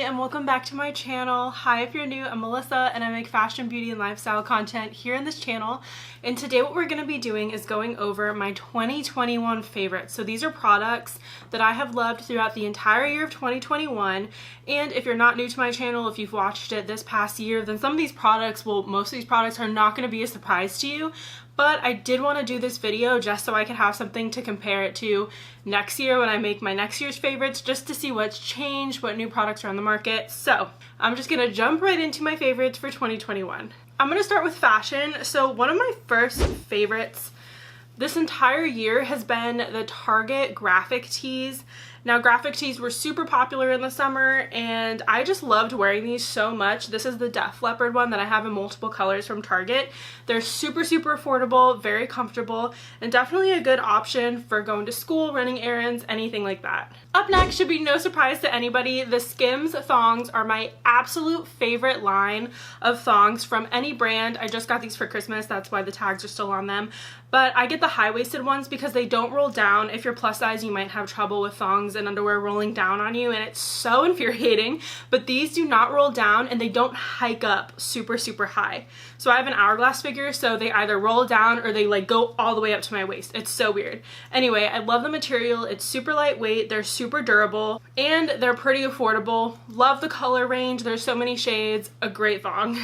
and welcome back to my channel. Hi, if you're new, I'm Melissa and I make fashion, beauty, and lifestyle content here in this channel. And today what we're going to be doing is going over my 2021 favorites. So these are products that I have loved throughout the entire year of 2021. And if you're not new to my channel, if you've watched it this past year, then some of these products, well, most of these products are not going to be a surprise to you. But I did want to do this video just so I could have something to compare it to next year when I make my next year's favorites, just to see what's changed, what new products are on the market. So I'm just going to jump right into my favorites for 2021. I'm going to start with fashion. So one of my first favorites this entire year has been the Target graphic tees. Now, graphic tees were super popular in the summer and I just loved wearing these so much. This is the Def Leppard one that I have in multiple colors from Target. They're super affordable, very comfortable, and definitely a good option for going to school, running errands, anything like that. Up next, should be no surprise to anybody, the Skims thongs are my absolute favorite line of thongs from any brand. I just got these for Christmas, that's why the tags are still on them. But I get the high-waisted ones because they don't roll down. If you're plus size, you might have trouble with thongs and underwear rolling down on you, and it's so infuriating. But these do not roll down and they don't hike up super high. So I have an hourglass figure, so they either roll down or they like go all the way up to my waist. It's so weird. Anyway, I love the material. It's super lightweight, they're super durable, and they're pretty affordable. Love the color range. There's so many shades. A great thong.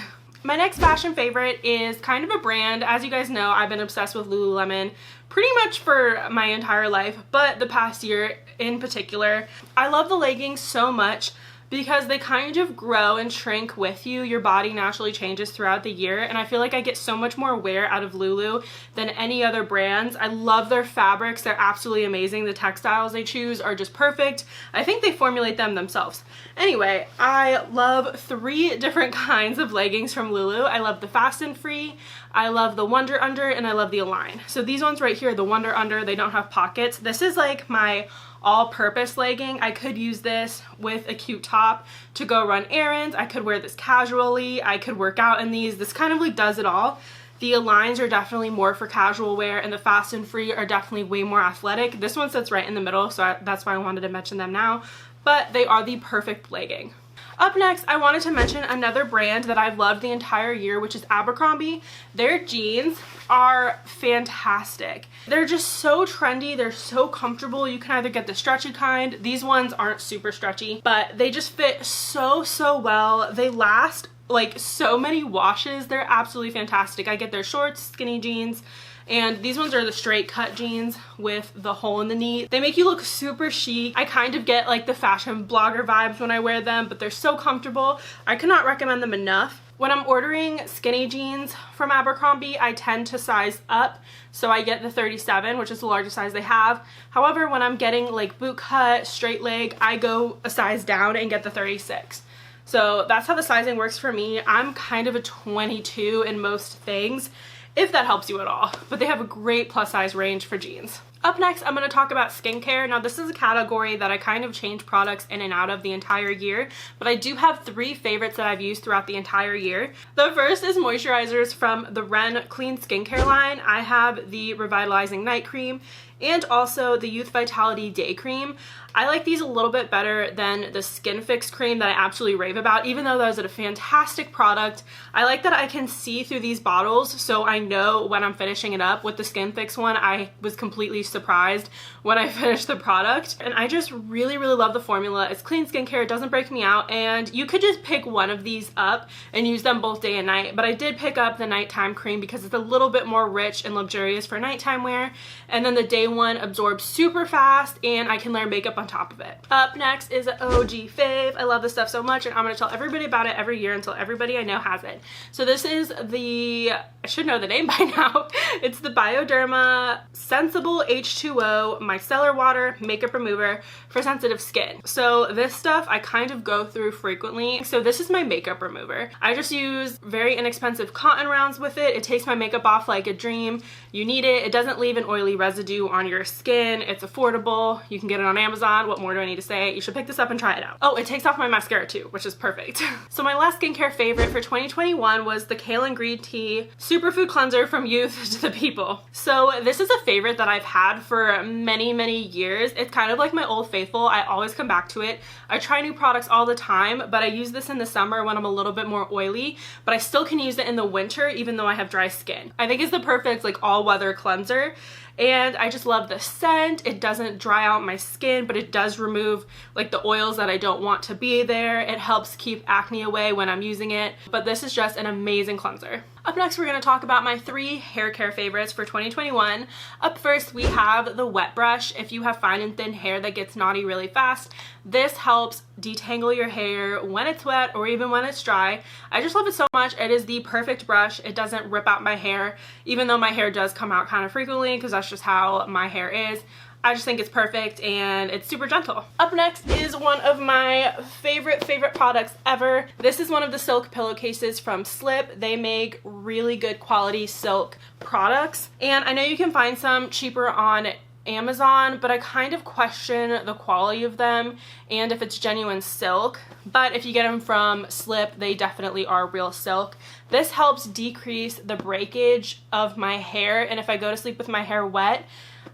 My next fashion favorite is kind of a brand. As you guys know, I've been obsessed with Lululemon pretty much for my entire life, but the past year in particular. I love the leggings so much because they kind of grow and shrink with you. Your body naturally changes throughout the year, and I feel like I get so much more wear out of Lulu than any other brands. I love their fabrics. They're absolutely amazing. The textiles they choose are just perfect. I think they formulate them themselves. Anyway, I love 3 different kinds of leggings from Lulu. I love the Fasten Free, I love the Wonder Under, and I love the Align. So these ones right here, the Wonder Under, they don't have pockets. This is like my all-purpose legging. I could use this with a cute top to go run errands. I could wear this casually. I could work out in these. This kind of like does it all. The Aligns are definitely more for casual wear, and the Fasten Free are definitely way more athletic. This one sits right in the middle, so that's why I wanted to mention them now. But they are the perfect legging. Up next, I wanted to mention another brand that I've loved the entire year, which is Abercrombie. Their jeans are fantastic. They're just so trendy. They're so comfortable. You can either get the stretchy kind. These ones aren't super stretchy, but they just fit so well. They last like so many washes. They're absolutely fantastic. I get their shorts, skinny jeans, and these ones are the straight cut jeans with the hole in the knee. They make you look super chic. I kind of get like the fashion blogger vibes when I wear them, but they're so comfortable. I cannot recommend them enough. When I'm ordering skinny jeans from Abercrombie, I tend to size up. So I get the 37, which is the largest size they have. However, when I'm getting like boot cut, straight leg, I go a size down and get the 36. So that's how the sizing works for me. I'm kind of a 22 in most things, if that helps you at all. But they have a great plus size range for jeans. Up next, I'm going to talk about skincare. Now, this is a category that I kind of change products in and out of the entire year, but I do have 3 favorites that I've used throughout the entire year. The first is moisturizers from the Ren Clean Skincare line. I have the Revitalizing Night Cream and also the Youth Vitality Day Cream. I like these a little bit better than the Skin Fix cream that I absolutely rave about, even though that was a fantastic product. I like that I can see through these bottles, so I know when I'm finishing it up. With the Skin Fix one, I was completely surprised when I finished the product, and I just really love the formula. It's clean skincare, it doesn't break me out, and you could just pick one of these up and use them both day and night, but I did pick up the nighttime cream because it's a little bit more rich and luxurious for nighttime wear, and then the day one absorbs super fast and I can layer makeup on top of it. Up next is an OG fave. I love this stuff so much, and I'm going to tell everybody about it every year until everybody I know has it. So this is the, I should know the name by now, it's the BIODERMA Sensible H2O Micellar Water Makeup Remover for sensitive skin. So this stuff I kind of go through frequently. So this is my makeup remover. I just use very inexpensive cotton rounds with it. It takes my makeup off like a dream. You need it. It doesn't leave an oily residue on your skin. It's affordable. You can get it on Amazon. What more do I need to say? You should pick this up and try it out. Oh, it takes off my mascara too, which is perfect. So my last skincare favorite for 2021 was the Kale and Green Tea Superfood Cleanser from Youth to the People. So this is a favorite that I've had had for many years. It's kind of like my old faithful. I always come back to it. I try new products all the time, but I use this in the summer when I'm a little bit more oily, but I still can use it in the winter even though I have dry skin. I think it's the perfect like all-weather cleanser. And I just love the scent. It doesn't dry out my skin, but it does remove like the oils that I don't want to be there. It helps keep acne away when I'm using it. But this is just an amazing cleanser. Up next, we're going to talk about my 3 hair care favorites for 2021. Up first, we have the wet brush. If you have fine and thin hair that gets knotty really fast, this helps detangle your hair when it's wet or even when it's dry. I just love it so much. It is the perfect brush. It doesn't rip out my hair, even though my hair does come out kind of frequently because that's just how my hair is. I just think it's perfect and it's super gentle. Up next is one of my favorite products ever. This is one of the silk pillowcases from Slip. They make really good quality silk products. And I know you can find some cheaper on Amazon, but I kind of question the quality of them and if it's genuine silk. But if you get them from Slip, they definitely are real silk. This helps decrease the breakage of my hair, and if I go to sleep with my hair wet,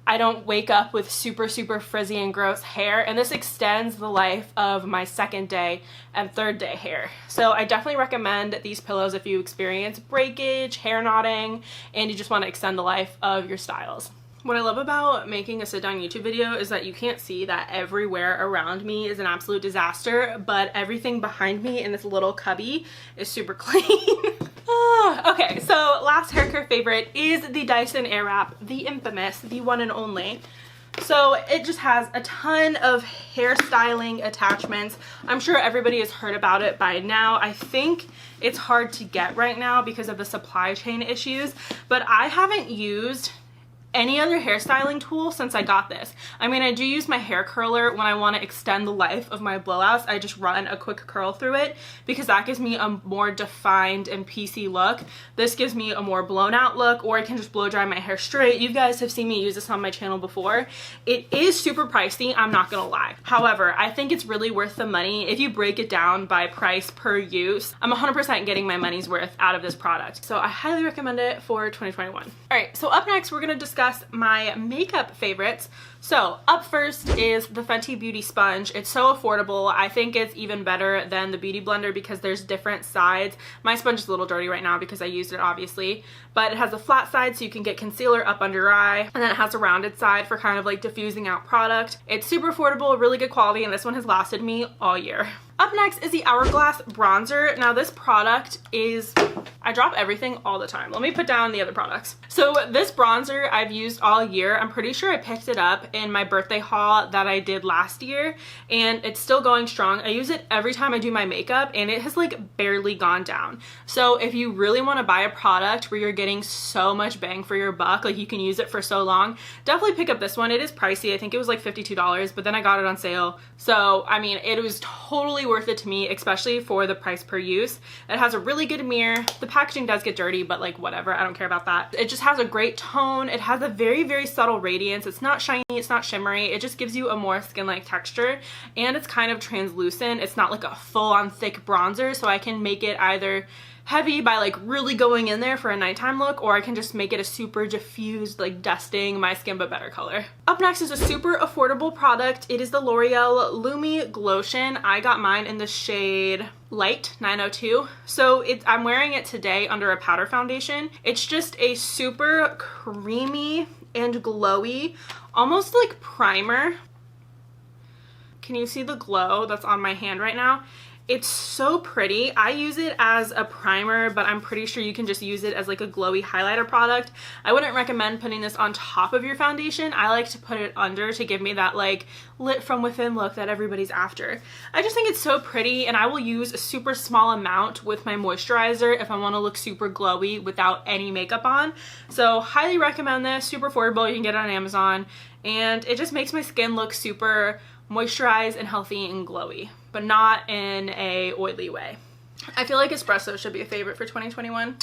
I don't wake up with super frizzy and gross hair, and this extends the life of my 2nd day and 3rd day hair. So I definitely recommend these pillows if you experience breakage, hair knotting, and you just want to extend the life of your styles. What I love about making a sit-down YouTube video is that you can't see that everywhere around me is an absolute disaster, but everything behind me in this little cubby is super clean. Okay, so last hair care favorite is the Dyson Airwrap, the infamous, the one and only. So it just has a ton of hairstyling attachments. I'm sure everybody has heard about it by now. I think it's hard to get right now because of the supply chain issues, but I haven't used any other hairstyling tool since I got this. I mean, I do use my hair curler when I want to extend the life of my blowouts. I just run a quick curl through it because that gives me a more defined and piecey look. This gives me a more blown out look, or I can just blow dry my hair straight. You guys have seen me use this on my channel before. It is super pricey, I'm not gonna lie. However, I think it's really worth the money. If you break it down by price per use, I'm 100% getting my money's worth out of this product. So I highly recommend it for 2021. All right, so up next, we're gonna discuss my makeup favorites. So up first is the Fenty Beauty Sponge. It's so affordable. I think it's even better than the Beauty Blender because there's different sides. My sponge is a little dirty right now because I used it obviously, but it has a flat side so you can get concealer up under your eye, and then it has a rounded side for kind of like diffusing out product. It's super affordable, really good quality, and this one has lasted me all year. Up next is the Hourglass bronzer. Now this product is, I drop everything all the time. Let me put down the other products. So this bronzer I've used all year. I'm pretty sure I picked it up in my birthday haul that I did last year, and it's still going strong. I use it every time I do my makeup and it has like barely gone down. So if you really want to buy a product where you're getting so much bang for your buck, like you can use it for so long, definitely pick up this one. It is pricey. I think it was like $52, but then I got it on sale. So I mean, it was totally worth it to me, especially for the price per use. It has a really good mirror. The packaging does get dirty, but like whatever, I don't care about that. It just has a great tone. It has a very subtle radiance. It's not shiny, it's not shimmery. It just gives you a more skin-like texture, and it's kind of translucent. It's not like a full-on thick bronzer, so I can make it either heavy by like really going in there for a nighttime look, or I can just make it a super diffused, like dusting my skin but better color. Up next is a super affordable product. It is the L'Oreal Lumi Glotion. I got mine in the shade Light 902. So I'm wearing it today under a powder foundation. It's just a super creamy and glowy, almost like primer. Can you see the glow that's on my hand right now? It's so pretty. I use it as a primer, but I'm pretty sure you can just use it as like a glowy highlighter product. I wouldn't recommend putting this on top of your foundation. I like to put it under to give me that like lit from within look that everybody's after. I just think it's so pretty, and I will use a super small amount with my moisturizer if I want to look super glowy without any makeup on. So highly recommend this. Super affordable. You can get it on Amazon, and it just makes my skin look super moisturized and healthy and glowy, but not in a oily way. I feel like espresso should be a favorite for 2021,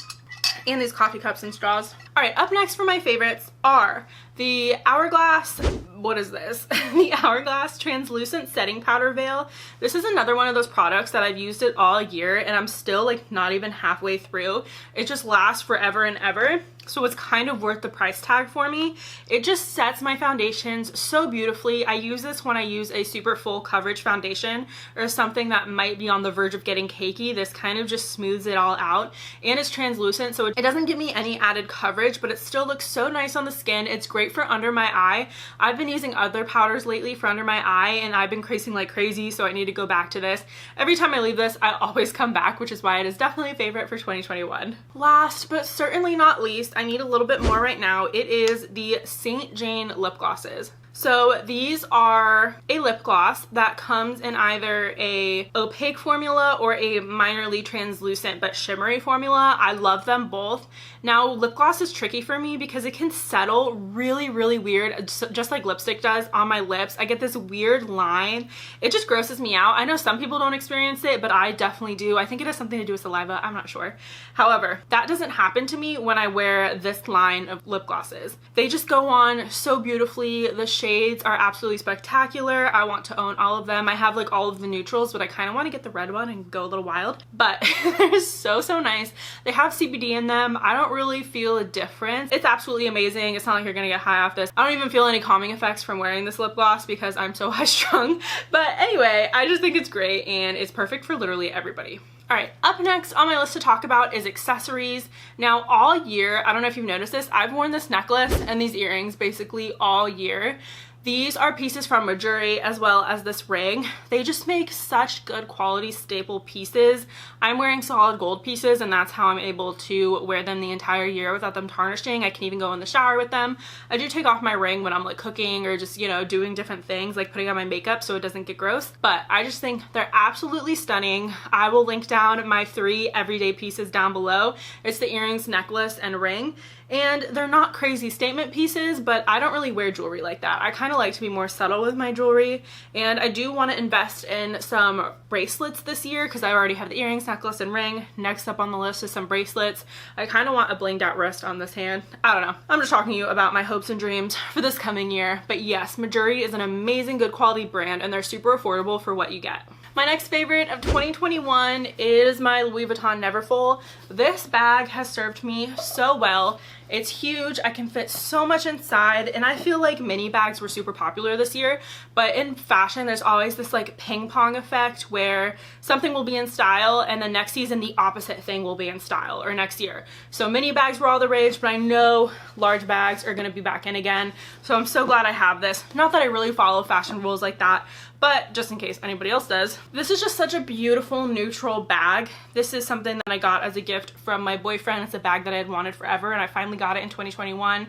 and these coffee cups and straws. All right, up next for my favorites are the Hourglass, what is this? The Hourglass Translucent Setting Powder Veil. This is another one of those products that I've used it all year, and I'm still like not even halfway through. It just lasts forever and ever. so it's kind of worth the price tag for me. It just sets my foundations so beautifully. I use this when I use a super full coverage foundation or something that might be on the verge of getting cakey. This kind of just smooths it all out, and it's translucent, so it doesn't give me any added coverage, but it still looks so nice on the skin. It's great for under my eye. I've been using other powders lately for under my eye, and I've been creasing like crazy, so I need to go back to this. Every time I leave this, I always come back, which is why it is definitely a favorite for 2021. Last but certainly not least, I need a little bit more right now. It is the St. Jane lip glosses. So these are a lip gloss that comes in either a opaque formula or a minorly translucent but shimmery formula. I love them both. Now, lip gloss is tricky for me because it can settle really, really weird, just like lipstick does, on my lips. I get this weird line. It just grosses me out. I know some people don't experience it, but I definitely do. I think it has something to do with saliva. I'm not sure. However, that doesn't happen to me when I wear this line of lip glosses. They just go on so beautifully. The shades are absolutely spectacular. I want to own all of them. I have like all of the neutrals, but I kind of want to get the red one and go a little wild. But they're so nice. They have CBD in them. I don't really feel a difference. It's absolutely amazing. It's not like you're gonna get high off this. I don't even feel any calming effects from wearing this lip gloss because I'm so high strung. But anyway, I just think it's great and it's perfect for literally everybody. All right, up next on my list to talk about is accessories. Now, all year, I don't know if you've noticed this, I've worn this necklace and these earrings basically all year. These are pieces from Majuri as well as this ring. They just make such good quality staple pieces. I'm wearing solid gold pieces, and that's how I'm able to wear them the entire year without them tarnishing. I can even go in the shower with them. I do take off my ring when I'm like cooking or just, you know, doing different things like putting on my makeup so it doesn't get gross. But I just think they're absolutely stunning. I will link down my 3 everyday pieces down below. It's the earrings, necklace, and ring. And they're not crazy statement pieces, but I don't really wear jewelry like that. I kind of like to be more subtle with my jewelry, and I do want to invest in some bracelets this year because I already have the earrings, necklace, and ring. Next up on the list is some bracelets. I kind of want a blinged out wrist on this hand. I don't know. I'm just talking to you about my hopes and dreams for this coming year. But yes, Majuri is an amazing, good quality brand, and they're super affordable for what you get. My next favorite of 2021 is my Louis Vuitton Neverfull. This bag has served me so well. It's huge. I can fit so much inside, and I feel like mini bags were super popular this year, but in fashion there's always this like ping pong effect where something will be in style and then next season the opposite thing will be in style, or next year. So mini bags were all the rage, but I know large bags are going to be back in again, so I'm so glad I have this. Not that I really follow fashion rules like that, but just in case anybody else does. This is just such a beautiful neutral bag. This is something that I got as a gift from my boyfriend. It's a bag that I had wanted forever, and I finally got it in 2021.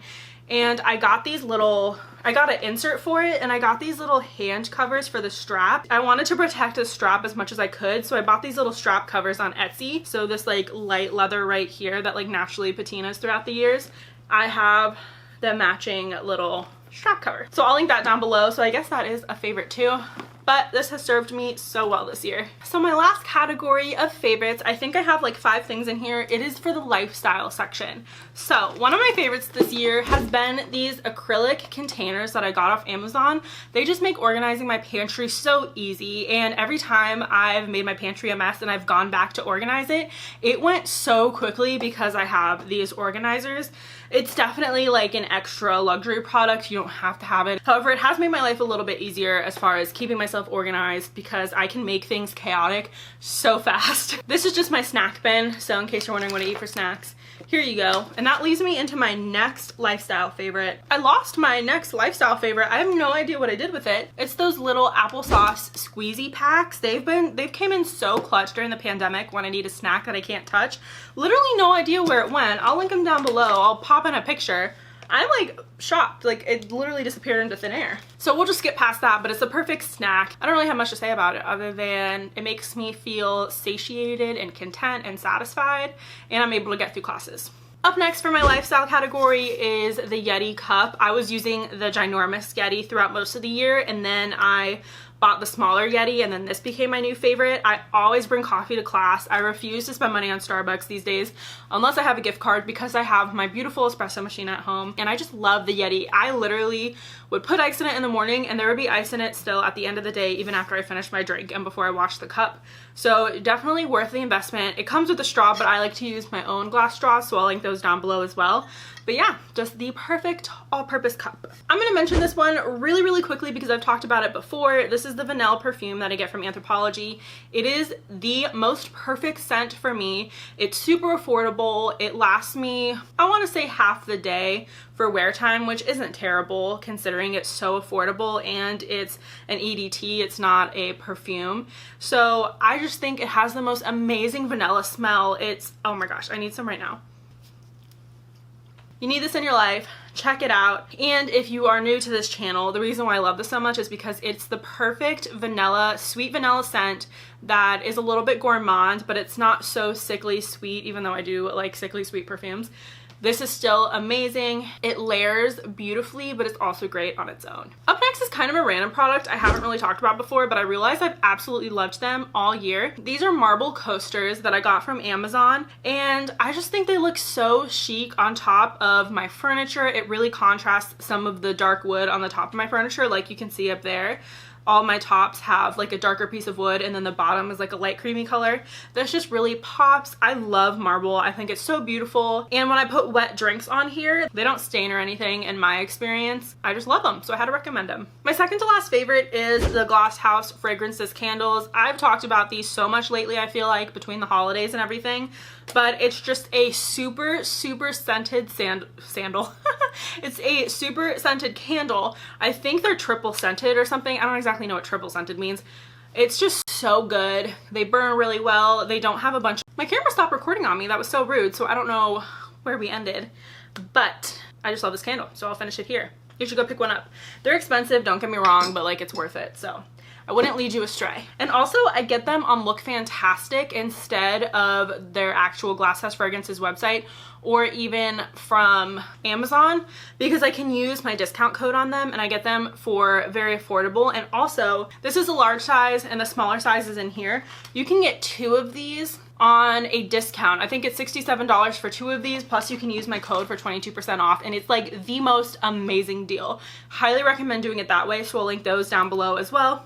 And I got an insert for it, and I got these little hand covers for the strap. I wanted to protect the strap as much as I could, so I bought these little strap covers on Etsy. So this like light leather right here that like naturally patinas throughout the years. I have the matching little strap cover. So I'll link that down below. So I guess that is a favorite too. But this has served me so well this year. So my last category of favorites, I think I have like 5 things in here. It is for the lifestyle section. So one of my favorites this year has been these acrylic containers that I got off Amazon. They just make organizing my pantry so easy, and every time I've made my pantry a mess and I've gone back to organize it, it went so quickly because I have these organizers. It's definitely like an extra luxury product. You don't have to have it. However, it has made my life a little bit easier as far as keeping myself organized because I can make things chaotic so fast. This is just my snack bin, so in case you're wondering what I eat for snacks, here you go. And that leads me into my next lifestyle favorite. I lost my next lifestyle favorite. I have no idea what I did with it. It's those little applesauce squeezy packs. They've came in so clutch during the pandemic when I need a snack that I can't touch. Literally no idea where it went. I'll link them down below. I'll pop in a picture. I'm like shocked, like it literally disappeared into thin air. So we'll just skip past that, but it's the perfect snack. I don't really have much to say about it other than it makes me feel satiated and content and satisfied, and I'm able to get through classes. Up next for my lifestyle category is the Yeti cup. I was using the ginormous Yeti throughout most of the year, and then I bought the smaller Yeti, and then this became my new favorite. I always bring coffee to class. I refuse to spend money on Starbucks these days unless I have a gift card, because I have my beautiful espresso machine at home, and I just love the Yeti. I literally would put ice in it in the morning and there would be ice in it still at the end of the day, even after I finished my drink and before I washed the cup. So definitely worth the investment. It comes with a straw, but I like to use my own glass straws, so I'll link those down below as well. But yeah, just the perfect all-purpose cup. I'm gonna mention this one really, really quickly because I've talked about it before. This is the Vanille perfume that I get from Anthropologie. It is the most perfect scent for me. It's super affordable. It lasts me, I wanna say, half the day for wear time, which isn't terrible considering it's so affordable and it's an EDT, it's not a perfume. So I just think it has the most amazing vanilla smell. It's, oh my gosh, I need some right now. You need this in your life. Check it out. And if you are new to this channel, the reason why I love this so much is because it's the perfect vanilla, sweet vanilla scent that is a little bit gourmand, but it's not so sickly sweet, even though I do like sickly sweet perfumes. This is still amazing. It layers beautifully, but it's also great on its own. Up next is kind of a random product I haven't really talked about before, but I realized I've absolutely loved them all year. These are marble coasters that I got from Amazon, and I just think they look so chic on top of my furniture. It really contrasts some of the dark wood on the top of my furniture, like you can see up there. All my tops have like a darker piece of wood, and then the bottom is like a light creamy color. This just really pops. I love marble. I think it's so beautiful. And when I put wet drinks on here, they don't stain or anything in my experience. I just love them, so I had to recommend them. My second to last favorite is the Glass House Fragrances candles. I've talked about these so much lately, I feel like, between the holidays and everything, but it's just a super, super scented sandal. It's a super scented candle. I think they're triple scented or something. I don't exactly know what triple scented means. It's just so good. They burn really well. They don't have a bunch. My camera stopped recording on me. That was so rude. So I don't know where we ended, but I just love this candle. So I'll finish it here. You should go pick one up. They're expensive, don't get me wrong, but like it's worth it. So I wouldn't lead you astray. And also I get them on Look Fantastic instead of their actual Glass House Fragrances website, or even from Amazon, because I can use my discount code on them and I get them for very affordable. And also, this is a large size and the smaller size is in here. You can get 2 of these on a discount. I think it's $67 for 2 of these, plus you can use my code for 22% off, and it's like the most amazing deal. Highly recommend doing it that way, so I'll link those down below as well.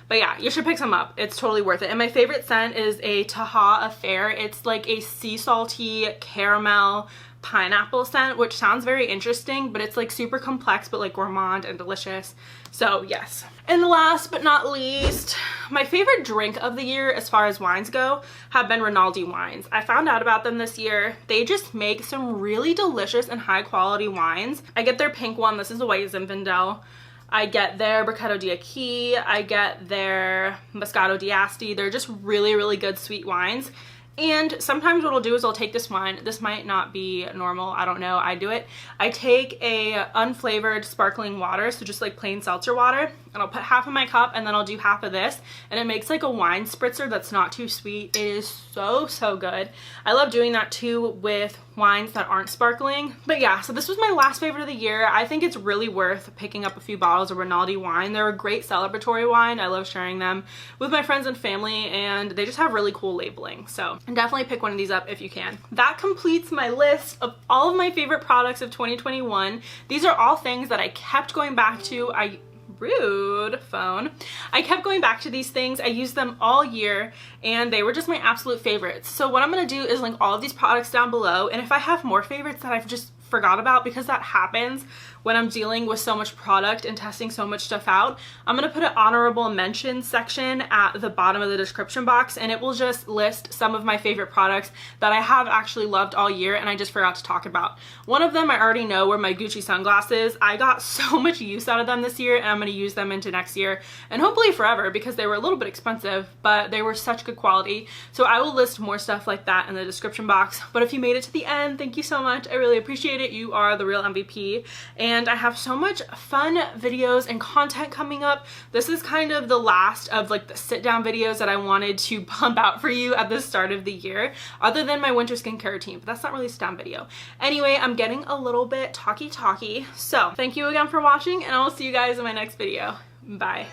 But yeah, you should pick some up. It's totally worth it. And my favorite scent is a TAHAA Affair. It's like a sea salty caramel pineapple scent, which sounds very interesting, but it's like super complex, but like gourmand and delicious. So yes. And last but not least, my favorite drink of the year as far as wines go have been Rinaldi wines. I found out about them this year. They just make some really delicious and high quality wines. I get their pink one. This is a white Zinfandel. I get their Mercado d'Acqui, I get their Moscato d'Asti. They're just really, really good sweet wines. And sometimes what I'll do is I'll take this wine. This might not be normal, I don't know, I do it. I take a unflavored sparkling water, so just like plain seltzer water, and I'll put half in my cup and then I'll do half of this, and it makes like a wine spritzer that's not too sweet. It is so, so good. I love doing that too with wines that aren't sparkling. But yeah, so this was my last favorite of the year. I think it's really worth picking up a few bottles of Rinaldi wine. They're a great celebratory wine. I love sharing them with my friends and family, and they just have really cool labeling. So definitely pick one of these up if you can. That completes my list of all of my favorite products of 2021. These are all things that I kept going back to. Rude phone. I kept going back to these things. I used them all year and they were just my absolute favorites. So what I'm going to do is link all of these products down below, and if I have more favorites that I've just forgot about, because that happens when I'm dealing with so much product and testing so much stuff out, I'm gonna put an honorable mention section at the bottom of the description box, and it will just list some of my favorite products that I have actually loved all year and I just forgot to talk about. One of them I already know were my Gucci sunglasses. I got so much use out of them this year, and I'm gonna use them into next year and hopefully forever, because they were a little bit expensive, but they were such good quality. So I will list more stuff like that in the description box. But if you made it to the end, thank you so much. I really appreciate it. You are the real MVP. And I have so much fun videos and content coming up. This is kind of the last of like the sit down videos that I wanted to pump out for you at the start of the year, other than my winter skincare routine, but that's not really a sit down video. Anyway, I'm getting a little bit talky. So thank you again for watching, and I will see you guys in my next video. Bye.